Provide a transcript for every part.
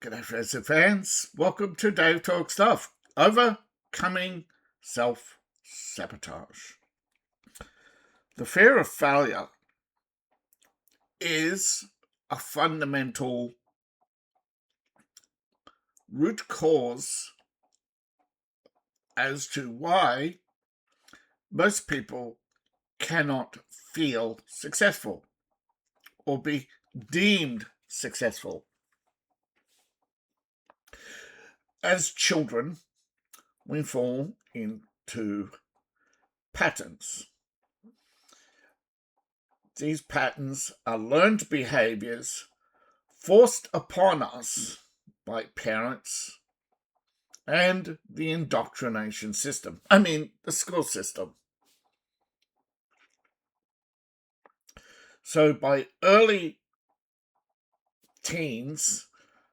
G'day friends and fans, welcome to Dave Talk Stuff, overcoming self-sabotage. The fear of failure is a fundamental root cause as to why most people cannot feel successful or be deemed successful. As children, we fall into patterns. These patterns are learned behaviors forced upon us by parents and the indoctrination system. The school system. So by early teens,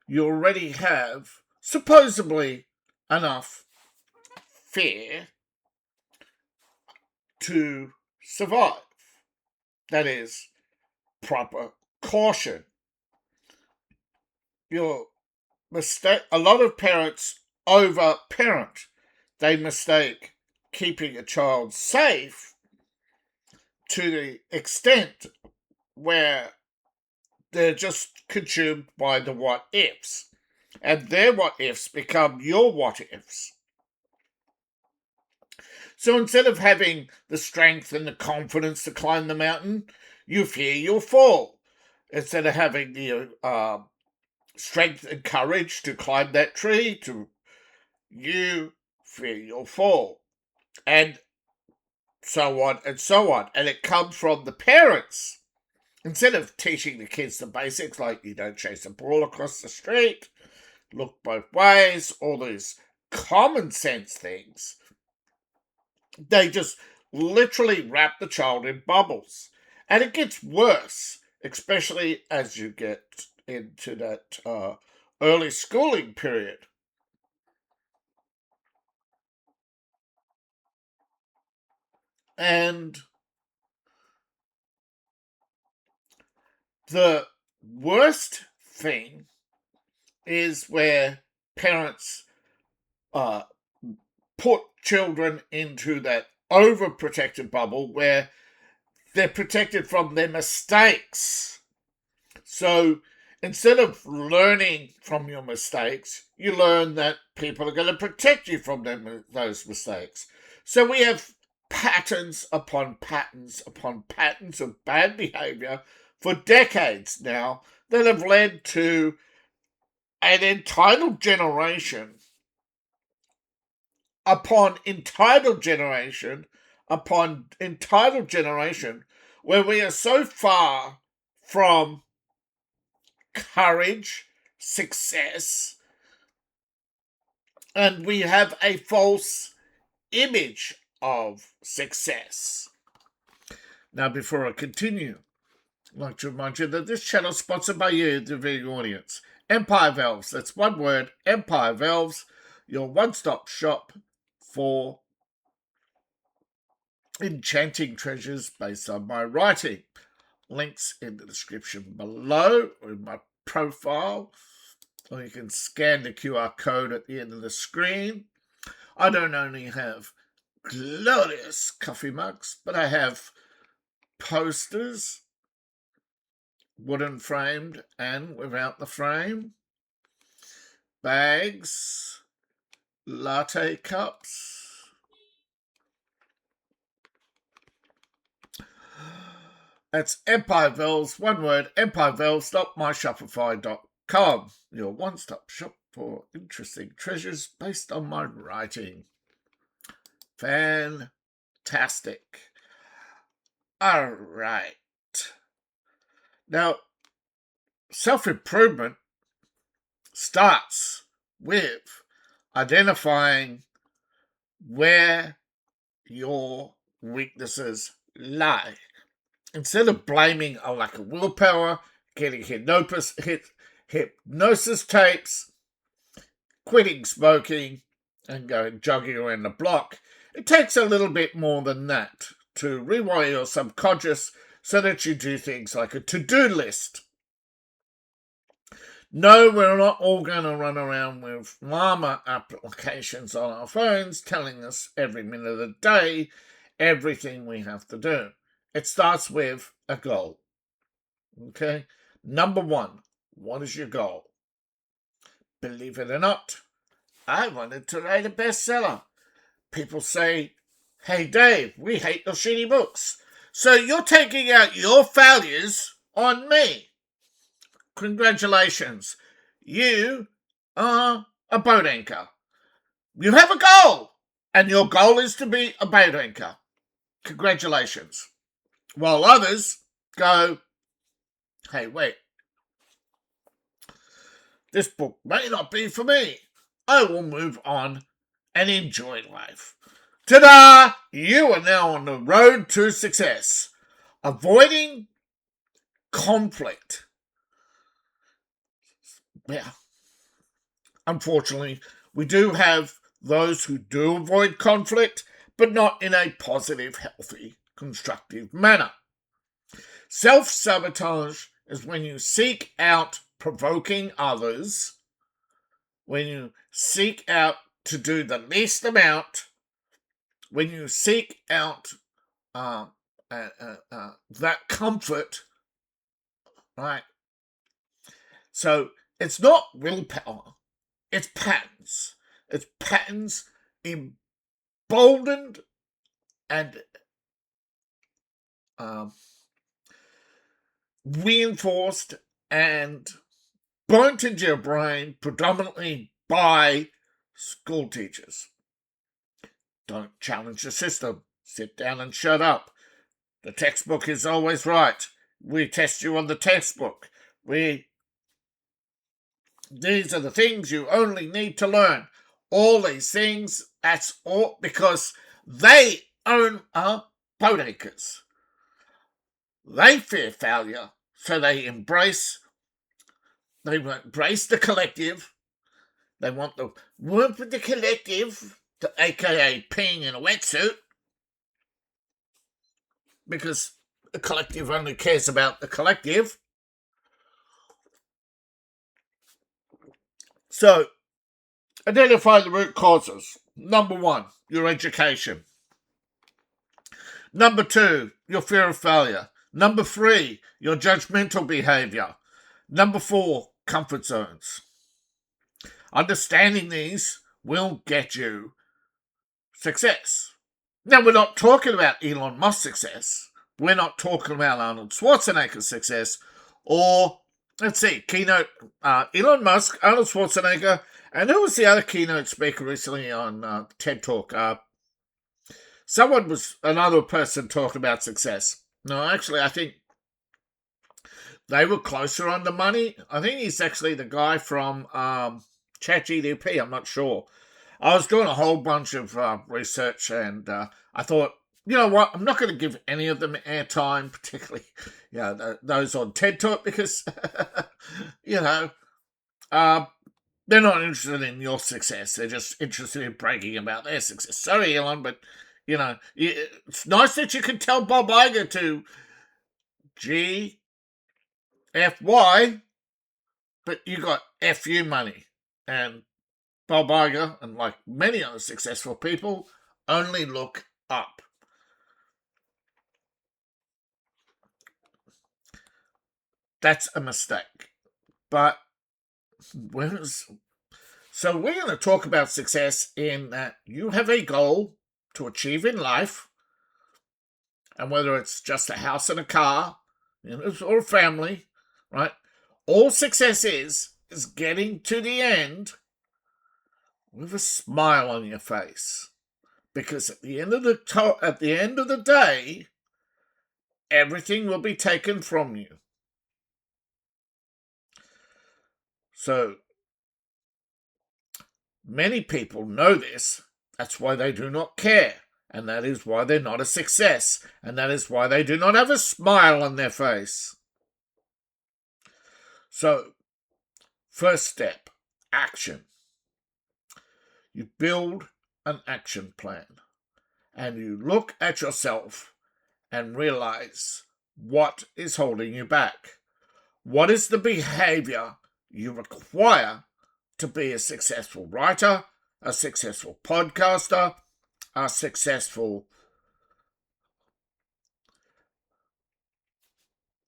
you already have supposedly enough fear to survive. That is, proper caution. A lot of parents over-parent. They mistake keeping a child safe to the extent where they're just consumed by the what-ifs. And their what-ifs become your what-ifs. So instead of having the strength and the confidence to climb the mountain, you fear you'll fall. Instead of having the strength and courage to climb that tree, you fear you'll fall. And so on and so on. And it comes from the parents. Instead of teaching the kids the basics, like you don't chase a ball across the street, look both ways, all these common sense things, they just literally wrap the child in bubbles. And it gets worse, especially as you get into that early schooling period. And the worst thing is where parents put children into that overprotected bubble where they're protected from their mistakes. So instead of learning from your mistakes, you learn that people are going to protect you from those mistakes. So we have patterns upon patterns upon patterns of bad behavior for decades now that have led to an entitled generation upon entitled generation upon entitled generation where we are so far from courage, success, and we have a false image of success. Now, before I continue, I'd like to remind you that this channel is sponsored by you, the viewing audience. Empire Valves, that's one word, Empire Valves, your one-stop shop for enchanting treasures based on my writing. Links in the description below or in my profile, or you can scan the QR code at the end of the screen. I don't only have glorious coffee mugs, but I have posters, wooden framed and without the frame, bags, latte cups, that's Empire Valves, one word, empirevalves.myshopify.com, your one-stop shop for interesting treasures based on my writing. Fantastic. All right. Now, self-improvement starts with identifying where your weaknesses lie. Instead of blaming a lack of willpower, getting hypnosis tapes, quitting smoking, and going jogging around the block, it takes a little bit more than that to rewire your subconscious so that you do things like a to-do list. No, we're not all going to run around with llama applications on our phones telling us every minute of the day everything we have to do. It starts with a goal. Okay? Number one, what is your goal? Believe it or not, I wanted to write a bestseller. People say, hey, Dave, we hate your shitty books. So you're taking out your failures on me. Congratulations. You are a boat anchor. You have a goal, and your goal is to be a boat anchor. Congratulations. While others go, hey, wait, this book may not be for me. I will move on and enjoy life. Ta-da! You are now on the road to success. Avoiding conflict. Yeah. Unfortunately, we do have those who do avoid conflict, but not in a positive, healthy, constructive manner. Self-sabotage is when you seek out provoking others, when you seek out to do the least amount, when you seek out that comfort, right? So it's not willpower, it's patterns. It's patterns emboldened and reinforced and burnt into your brain predominantly by school teachers. Don't challenge the system. Sit down and shut up. The textbook is always right. We test you on the textbook. These are the things you only need to learn. All these things, that's all because they own our boat anchors. They fear failure, so they embrace the collective. They want to work with the collective, aka peeing in a wetsuit, because the collective only cares about the collective. So, identify the root causes. Number one, your education. Number two, your fear of failure. Number three, your judgmental behavior. Number four, comfort zones. Understanding these will get you success. Now, we're not talking about Elon Musk's success. We're not talking about Arnold Schwarzenegger's success. Or, let's see, Elon Musk, Arnold Schwarzenegger, and who was the other keynote speaker recently on TED Talk? Another person talked about success. No, actually, I think they were closer on the money. I think he's actually the guy from ChatGPT. I'm not sure. I was doing a whole bunch of research, and I thought, you know what? I'm not going to give any of them airtime, particularly those on TED Talk, because they're not interested in your success. They're just interested in bragging about their success. Sorry, Elon, but it's nice that you can tell Bob Iger to GFY, but you got FU money. And Bob Iger, and like many other successful people, only look up. That's a mistake. But so we're going to talk about success in that you have a goal to achieve in life, and whether it's just a house and a car, or a family, right? All success is getting to the end with a smile on your face, because at the end of the day, everything will be taken from you. So many people know this. That's why they do not care. And that is why they're not a success. And that is why they do not have a smile on their face. So, first step, action. You build an action plan. And you look at yourself and realize what is holding you back. What is the behavior you require to be a successful writer, a successful podcaster, a successful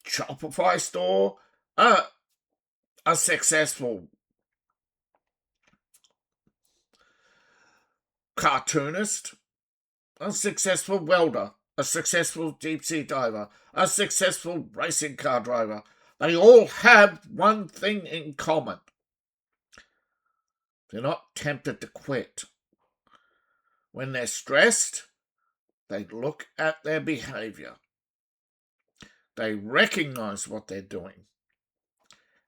Shopify store, a successful cartoonist, a successful welder, a successful deep sea diver, a successful racing car driver. They all have one thing in common. They're not tempted to quit. When they're stressed, they look at their behavior. They recognize what they're doing.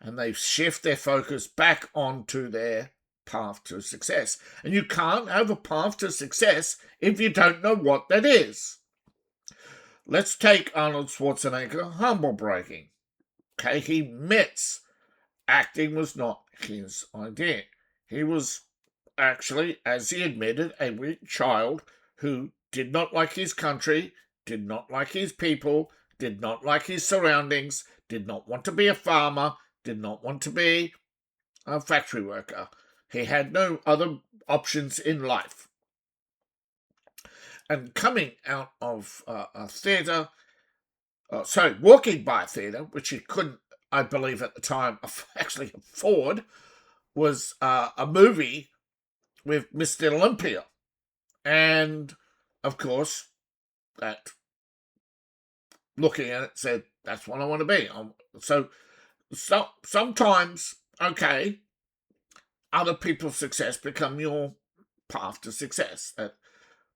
And they shift their focus back onto their path to success. And you can't have a path to success if you don't know what that is. Let's take Arnold Schwarzenegger humble bragging. Okay, he admits acting was not his idea. He was actually, as he admitted, a weak child who did not like his country, did not like his people, did not like his surroundings, did not want to be a farmer, did not want to be a factory worker. He had no other options in life. And coming out of a theatre, walking by a theatre, which he couldn't, I believe at the time, actually afford, was a movie with Mr. Olympia. And, of course, that looking at it said, that's what I want to be. So sometimes, okay, other people's success become your path to success.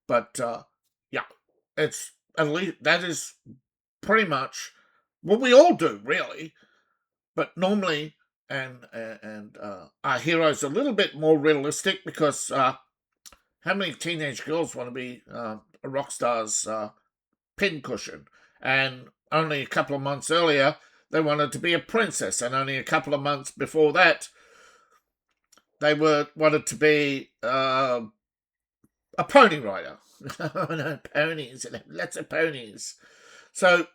But yeah, it's at least that is pretty much what we all do, really. But normally, and our hero's a little bit more realistic because how many teenage girls want to be a rock star's pincushion? And only a couple of months earlier, they wanted to be a princess, and only a couple of months before that, they wanted to be a pony rider. Oh no, ponies, lots of ponies. So,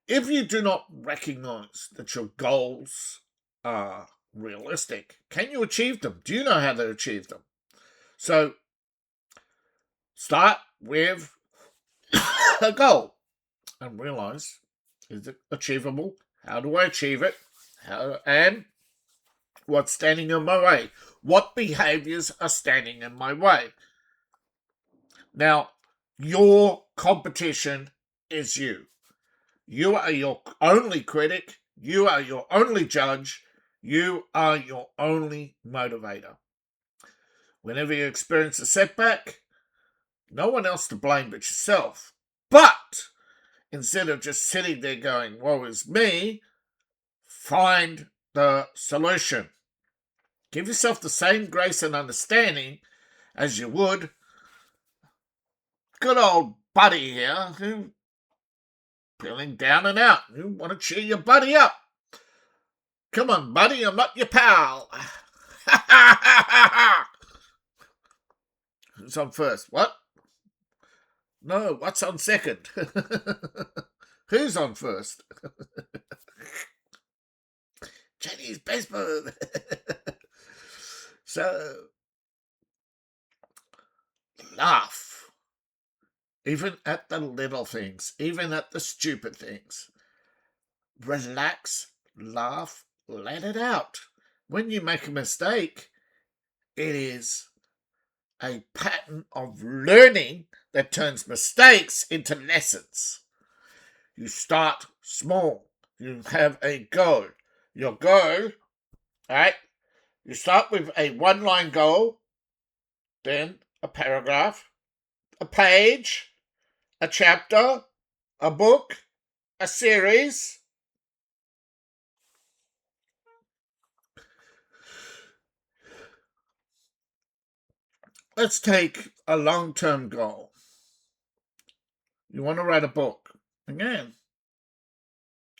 if you do not recognize that your goals are realistic, can you achieve them? Do you know how to achieve them? So, start with a goal and realize, is it achievable? How do I achieve it? And what's standing in my way? What behaviors are standing in my way? Now, your competition is you. You are your only critic. You are your only judge. You are your only motivator. Whenever you experience a setback, no one else to blame but yourself. But instead of just sitting there going, woe is me, find the solution. Give yourself the same grace and understanding as you would good old buddy here who feeling down and out. You want to cheer your buddy up. Come on, buddy, I'm not your pal. Who's on first? What? No, what's on second? Who's on first? Chinese baseball. So, laugh. Even at the little things, even at the stupid things. Relax, laugh, let it out. When you make a mistake, it is a pattern of learning that turns mistakes into lessons. You start small. You have a goal. Your goal, right? You start with a one-line goal, then a paragraph, a page, a chapter, a book, a series. Let's take a long-term goal. You want to write a book. Again,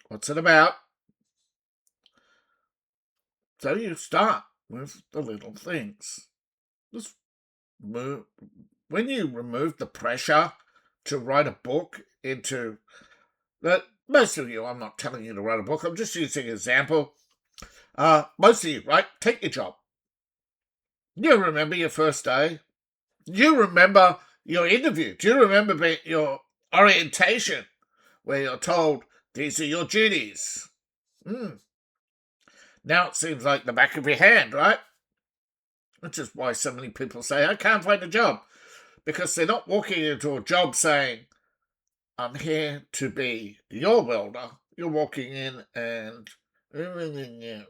what's it about? So you start with the little things. Just move. When you remove the pressure to write a book into that, most of you, I'm not telling you to write a book, I'm just using an example. Most of you, right? Take your job. You remember your first day? You remember your interview? Do you remember your orientation where you're told these are your duties? Now it seems like the back of your hand, right? Which is why so many people say, I can't find a job. Because they're not walking into a job saying, I'm here to be your welder. You're walking in and yeah.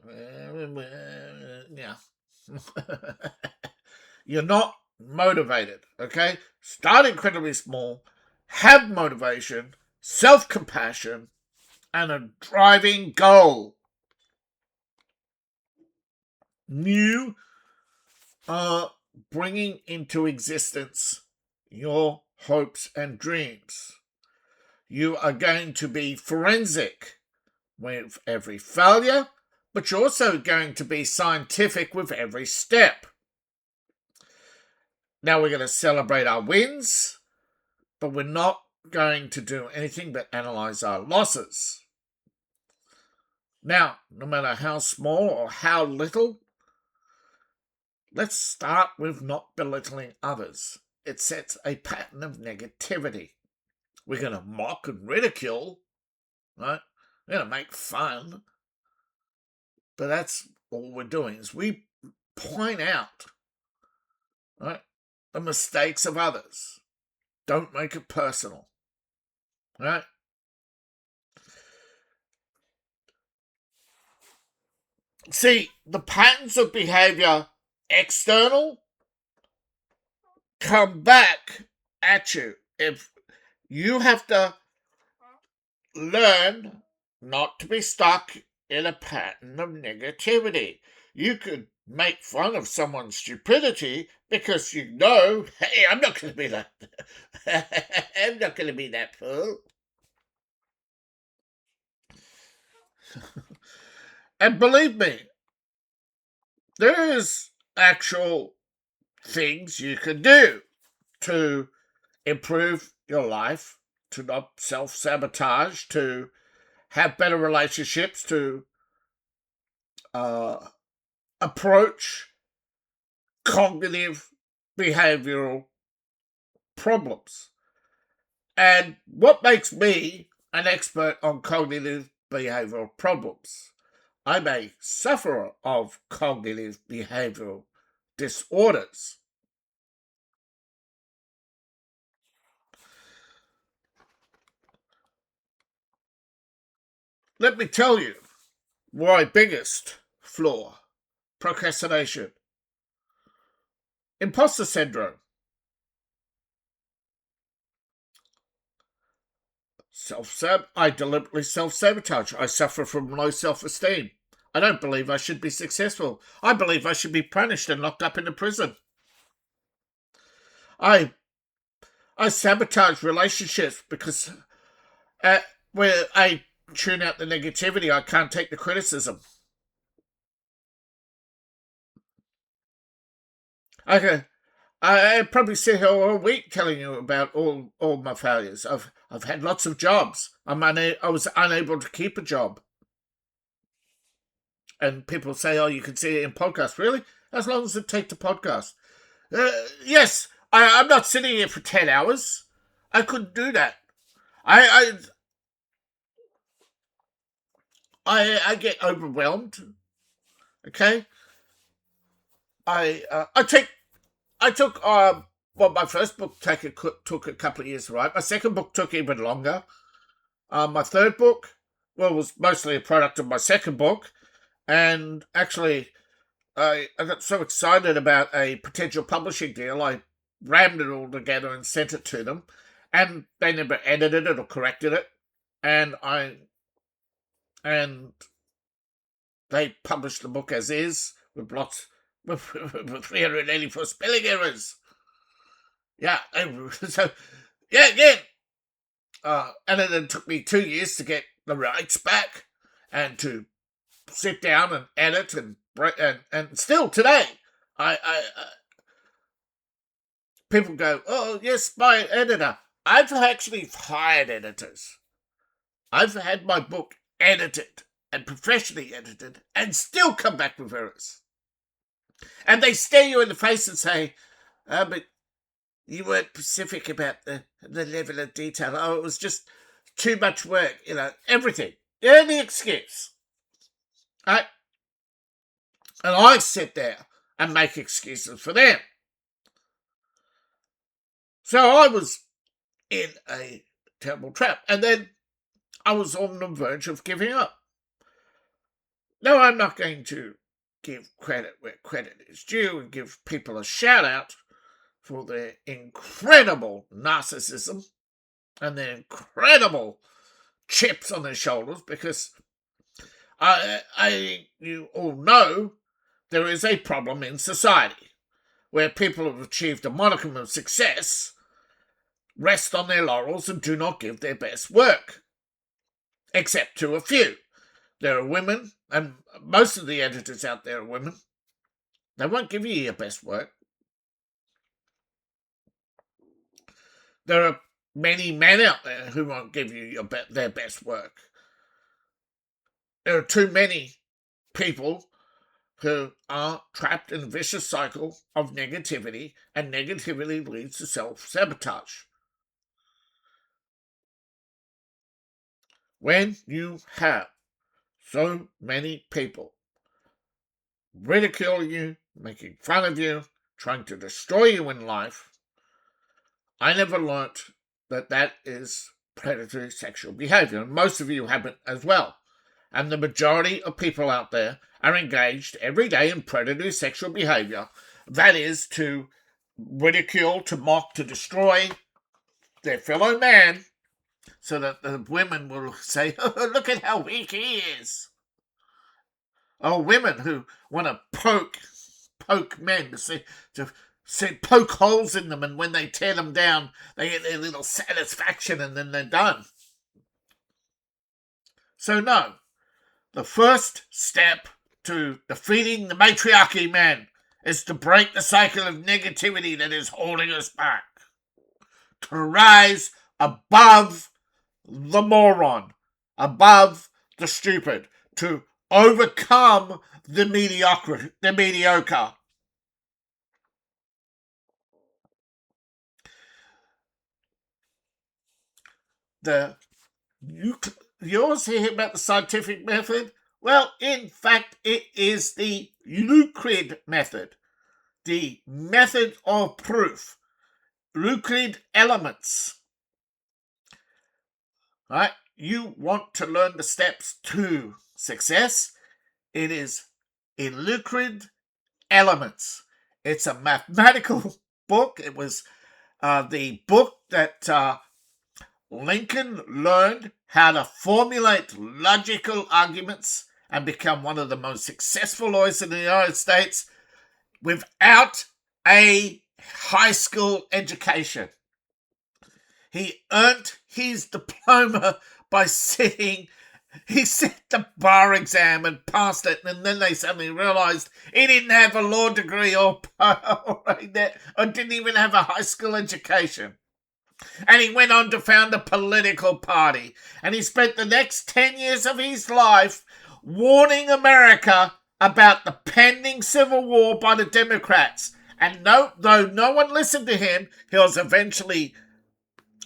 You're not motivated, okay? Start incredibly small, have motivation, self-compassion, and a driving goal. You are bringing into existence your hopes and dreams. You are going to be forensic with every failure, but you're also going to be scientific with every step. Now we're going to celebrate our wins, but we're not going to do anything but analyze our losses. Now, no matter how small or how little, let's start with not belittling others. It sets a pattern of negativity. We're going to mock and ridicule, right? We're going to make fun. But that's all we're doing is we point out, right, the mistakes of others. Don't make it personal, right? See, the patterns of behavior external come back at you. If you have to learn not to be stuck in a pattern of negativity. You could make fun of someone's stupidity because you know, hey, I'm not going to be that. I'm not going to be that fool. And believe me, there's actual things you can do to improve your life, to not self-sabotage, to have better relationships, to approach cognitive behavioral problems. And what makes me an expert on cognitive behavioral problems? I'm a sufferer of cognitive behavioral disorders. Let me tell you my biggest flaw: procrastination, imposter syndrome, I deliberately self-sabotage. I suffer from low self-esteem. I don't believe I should be successful. I believe I should be punished and locked up in a prison. I sabotage relationships because where I tune out the negativity, I can't take the criticism. I probably sit here all week telling you about all my failures. I've had lots of jobs. I was unable to keep a job. And people say, "Oh, you can see it in podcasts." Really? As long as it takes the podcast. Yes, I'm not sitting here for 10 hours. I couldn't do that. I get overwhelmed. Okay. I took well, my first book took a couple of years to write. My second book took even longer. My third book, well, was mostly a product of my second book, and actually, I got so excited about a potential publishing deal, I rammed it all together and sent it to them, and they never edited it or corrected it, and and they published the book as is with lots with 384 spelling errors. Yeah, so yeah, again, and it took me 2 years to get the rights back and to sit down and edit and still today, I people go, oh yes, my editor. I've actually hired editors. I've had my book edited and professionally edited and still come back with errors. And they stare you in the face and say, oh, but you weren't specific about the level of detail. Oh, it was just too much work, everything. Any excuse. Right? And I sit there and make excuses for them. So I was in a terrible trap. And then I was on the verge of giving up. No, I'm not going to give credit where credit is due and give people a shout out for their incredible narcissism and their incredible chips on their shoulders, because you all know there is a problem in society where people have achieved a modicum of success, rest on their laurels and do not give their best work, except to a few. There are women, and most of the editors out there are women. They won't give you your best work. There are many men out there who won't give you their best work. There are too many people who are trapped in a vicious cycle of negativity, and negativity leads to self-sabotage. When you have so many people ridiculing you, making fun of you, trying to destroy you in life, I never learnt that is predatory sexual behavior, and most of you haven't as well. And the majority of people out there are engaged every day in predatory sexual behavior. That is to ridicule, to mock, to destroy their fellow man, so that the women will say, oh, look at how weak he is. Oh, women who want to poke men to poke holes in them, and when they tear them down, they get their little satisfaction and then they're done. So no, the first step to defeating the matriarchy man is to break the cycle of negativity that is holding us back. To rise above the moron, above the stupid, to overcome the mediocre. You also hear about the scientific method? Well, in fact, it is the Euclid method, the method of proof, Euclid elements. Right? You want to learn the steps to success? It is in Euclid elements. It's a mathematical book. It was the book that Lincoln learned how to formulate logical arguments and become one of the most successful lawyers in the United States without a high school education. He earned his diploma by sitting. He set the bar exam and passed it, and then they suddenly realised he didn't have a law degree or didn't even have a high school education. And he went on to found a political party, and he spent the next 10 years of his life warning America about the pending civil war by the Democrats. And though no one listened to him, he was eventually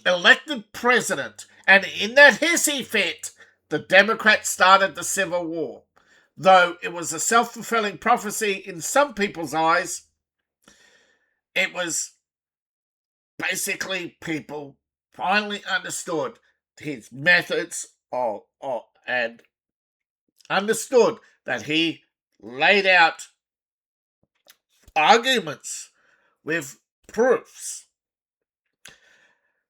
elected president. And in that hissy fit, the Democrats started the Civil War. Though it was a self-fulfilling prophecy in some people's eyes, it was basically people finally understood his methods and understood that he laid out arguments with proofs.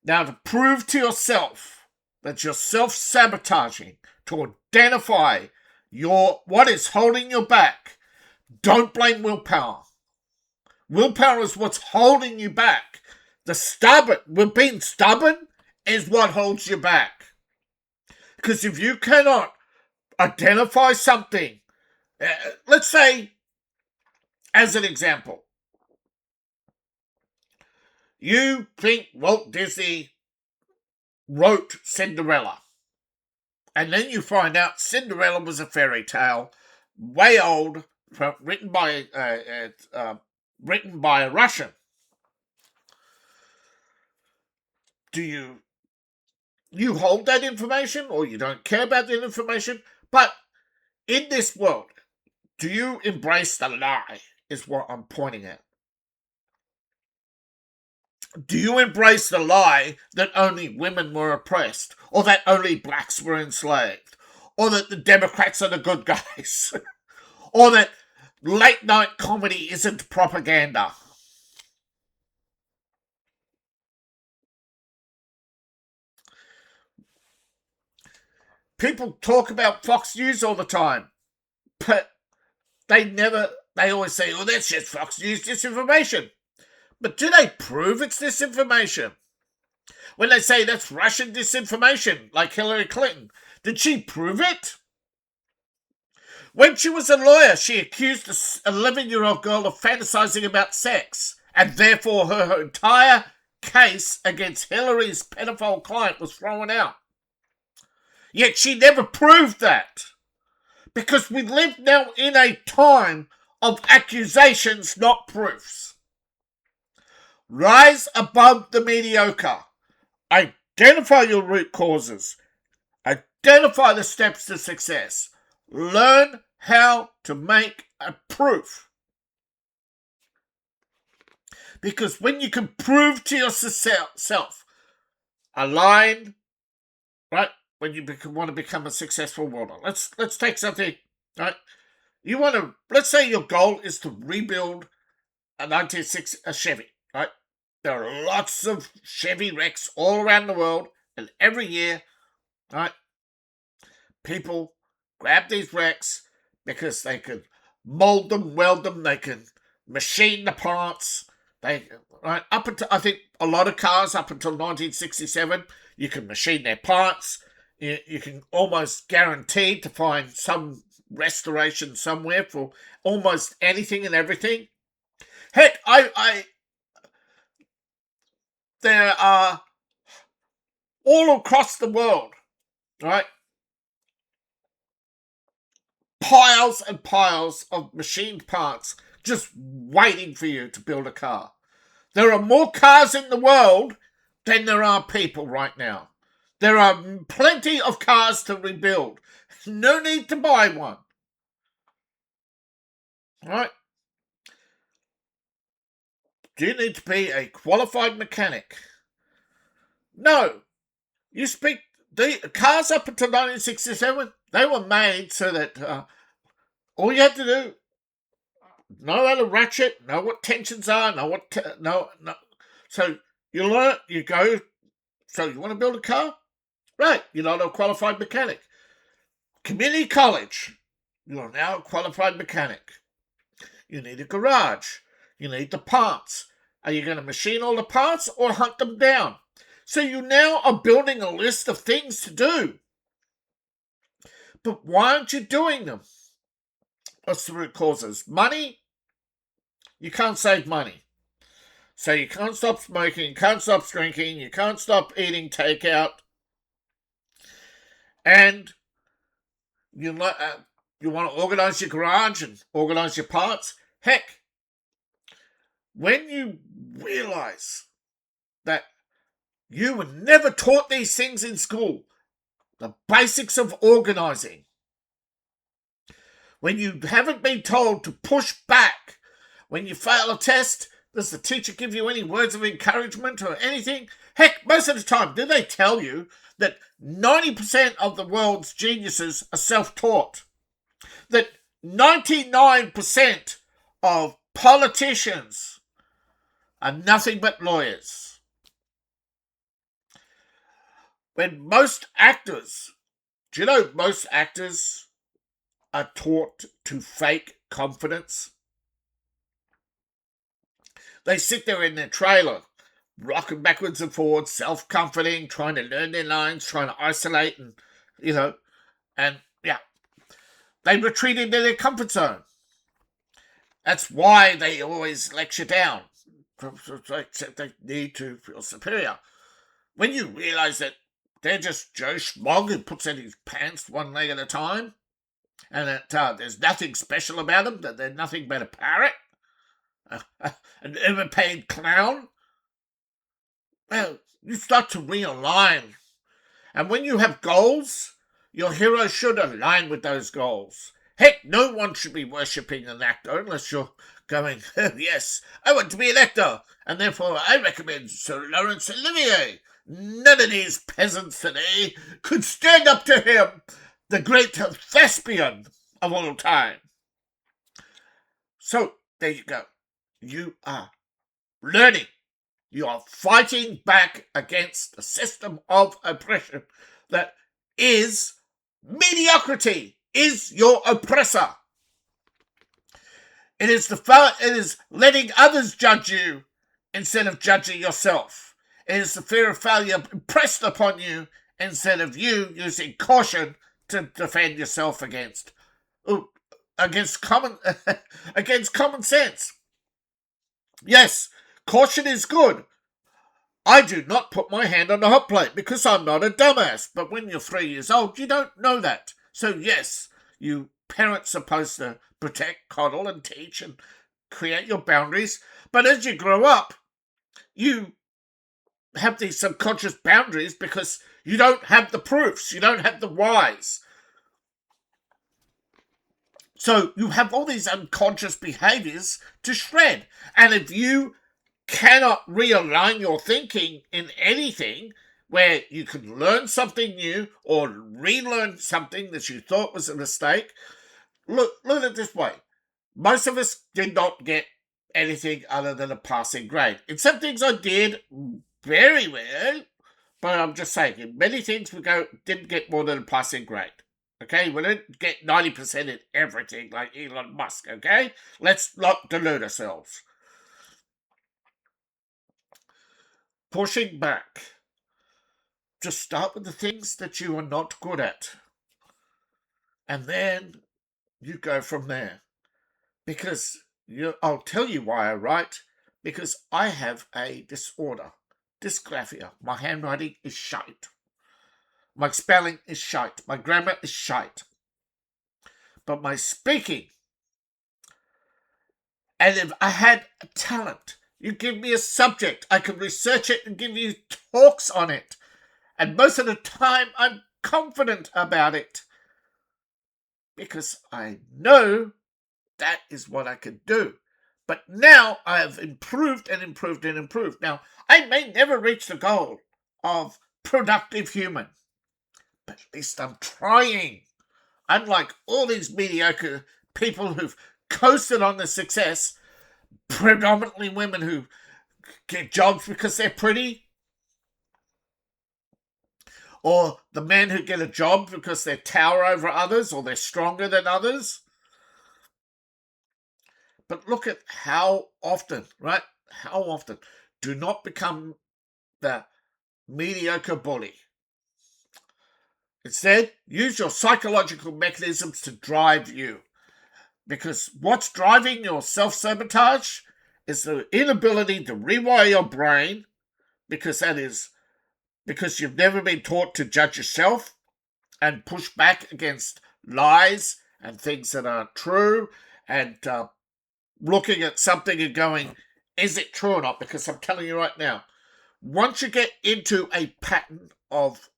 Now, to prove to yourself that you're self-sabotaging, to identify what is holding you back, don't blame willpower. Willpower is what's holding you back. Being stubborn is what holds you back. Because if you cannot identify something, let's say, as an example, you think Walt Disney wrote Cinderella. And then you find out Cinderella was a fairy tale, way old, written by a Russian. Do you hold that information, or you don't care about that information? But in this world, do you embrace the lie? Is what I'm pointing at. Do you embrace the lie that only women were oppressed, or that only blacks were enslaved, or that the Democrats are the good guys, or that late night comedy isn't propaganda? People talk about Fox News all the time, but they always say, oh, that's just Fox News disinformation. But do they prove it's disinformation? When they say that's Russian disinformation, like Hillary Clinton, did she prove it? When she was a lawyer, she accused an 11-year-old girl of fantasizing about sex, and therefore her entire case against Hillary's pedophile client was thrown out. Yet she never proved that. Because we live now in a time of accusations, not proofs. Rise above the mediocre. Identify your root causes. Identify the steps to success. Learn how to make a proof. Because when you can prove to yourself a line, right, when you want to become a successful welder. Let's take something, right? Let's say your goal is to rebuild a 1960 Chevy, right? There are lots of Chevy wrecks all around the world, and every year, right, people grab these wrecks because they can mold them, weld them, they can machine the parts. Up until, I think, a lot of cars up until 1967, you can machine their parts. You can almost guarantee to find some restoration somewhere for almost anything and everything. Heck, there are all across the world, right? Piles and piles of machined parts just waiting for you to build a car. There are more cars in the world than there are people right now. There are plenty of cars to rebuild. No need to buy one. Right? Do you need to be a qualified mechanic? No. You speak the cars up until 1967. They were made so that all you had to do, know how to ratchet, know what tensions are, no. So you learn. You go. So you want to build a car, right? You're not a qualified mechanic. Community college. You are now a qualified mechanic. You need a garage. You need the parts. Are you going to machine all the parts or hunt them down? So you now are building a list of things to do. But why aren't you doing them? What's the root causes? Money? You can't save money. So you can't stop smoking, you can't stop drinking, you can't stop eating takeout. And you want to organise your garage and organise your parts. Heck, when you realise that you were never taught these things in school, the basics of organising, when you haven't been told to push back, when you fail a test, does the teacher give you any words of encouragement or anything? Heck, most of the time, do they tell you that 90% of the world's geniuses are self-taught? That 99% of politicians are nothing but lawyers? When most actors, do you know most actors are taught to fake confidence? They sit there in their trailer, rocking backwards and forwards, self-comforting, trying to learn their lines, trying to isolate and, they retreat into their comfort zone. That's why they always lecture down. They need to feel superior. When you realise that They're just Joe Schmog who puts in his pants one leg at a time, and that there's nothing special about them, that they're nothing but a parrot, an overpaid clown. Well, you start to realign. And when you have goals, your hero should align with those goals. Heck, no one should be worshipping an actor unless you're going, oh, yes, I want to be an actor, and therefore I recommend Sir Laurence Olivier. None of these peasants today could stand up to him, the great thespian of all time. So, there you go. You are learning. You are fighting back against the system of oppression that is mediocrity, is your oppressor. It is letting others judge you instead of judging yourself. It is the fear of failure impressed upon you instead of you using caution to defend yourself against common against common sense. Yes, caution is good. I do not put my hand on the hot plate because I'm not a dumbass. But when you're 3 years old, you don't know that. So yes, you parents are supposed to protect, coddle, and teach and create your boundaries. But as you grow up, you have these subconscious boundaries because you don't have the proofs, you don't have the whys. So you have all these unconscious behaviors to shred. And if you cannot realign your thinking in anything where you can learn something new or relearn something that you thought was a mistake, look at it this way. Most of us did not get anything other than a passing grade. In some things I did very well, but I'm just saying, in many things we didn't get more than a passing grade. Okay, we didn't get 90% in everything like Elon Musk, okay? Let's not delude ourselves. Pushing back. Just start with the things that you are not good at. And then you go from there. Because I'll tell you why I write. Because I have a disorder. Dysgraphia. My handwriting is shite. My spelling is shite. My grammar is shite. But my speaking, and if I had a talent, you give me a subject, I can research it and give you talks on it. And most of the time, I'm confident about it. Because I know that is what I can do. But now I have improved and improved and improved. Now, I may never reach the goal of productive human. But at least I'm trying. Unlike all these mediocre people who've coasted on the success, predominantly women who get jobs because they're pretty, or the men who get a job because they tower over others or they're stronger than others. But look at how often, right? How often do not become the mediocre bully. Instead, use your psychological mechanisms to drive you. Because what's driving your self-sabotage is the inability to rewire your brain, because you've never been taught to judge yourself and push back against lies and things that aren't true, and looking at something and going, is it true or not? Because I'm telling you right now, once you get into a pattern of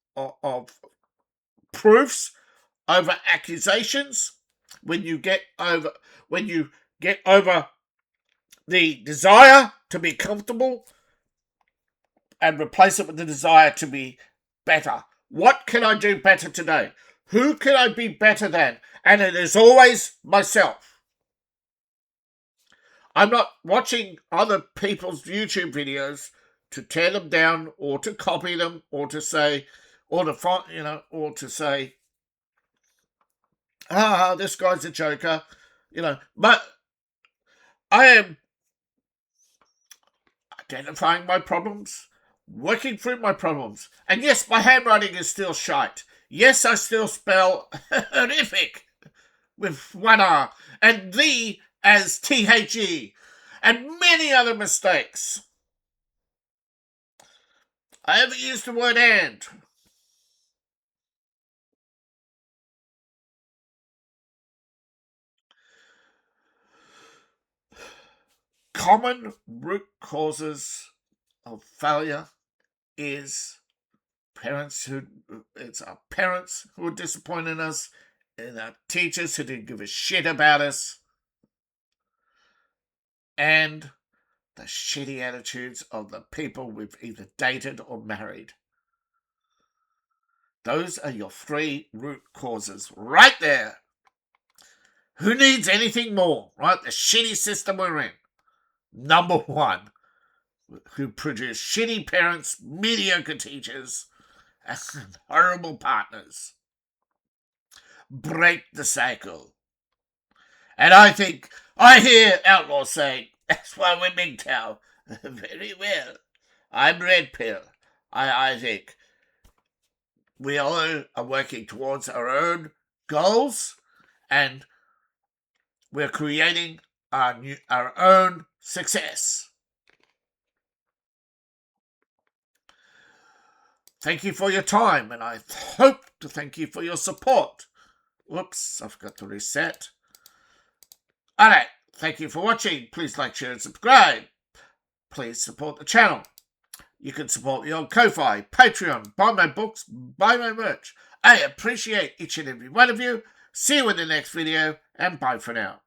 proofs over accusations, when you get over the desire to be comfortable and replace it with the desire to be better. What can I do better today? Who can I be better than? And it is always myself. I'm not watching other people's YouTube videos to tear them down or to copy them or to say, this guy's a joker, but I am identifying my problems, working through my problems. And yes, my handwriting is still shite. Yes, I still spell horrific with one R and the as THE and many other mistakes. I haven't used the word and. common root causes of failure is it's our parents who are disappointing us, and our teachers who didn't give a shit about us, and the shitty attitudes of the people we've either dated or married. Those are your 3 root causes right there. Who needs anything more, right? The shitty system we're in. Number 1, who produce shitty parents, mediocre teachers, and horrible partners. Break the cycle. And I hear outlaws saying, that's why we're MGTOW. Very well. I'm Red Pill. I think we all are working towards our own goals, and we're creating our own success. Thank you for your time, and I hope to thank you for your support. Whoops, I've got to reset. Alright, thank you for watching. Please like, share, and subscribe. Please support the channel. You can support me on Ko-Fi, Patreon, buy my books, buy my merch. I appreciate each and every one of you. See you in the next video, and bye for now.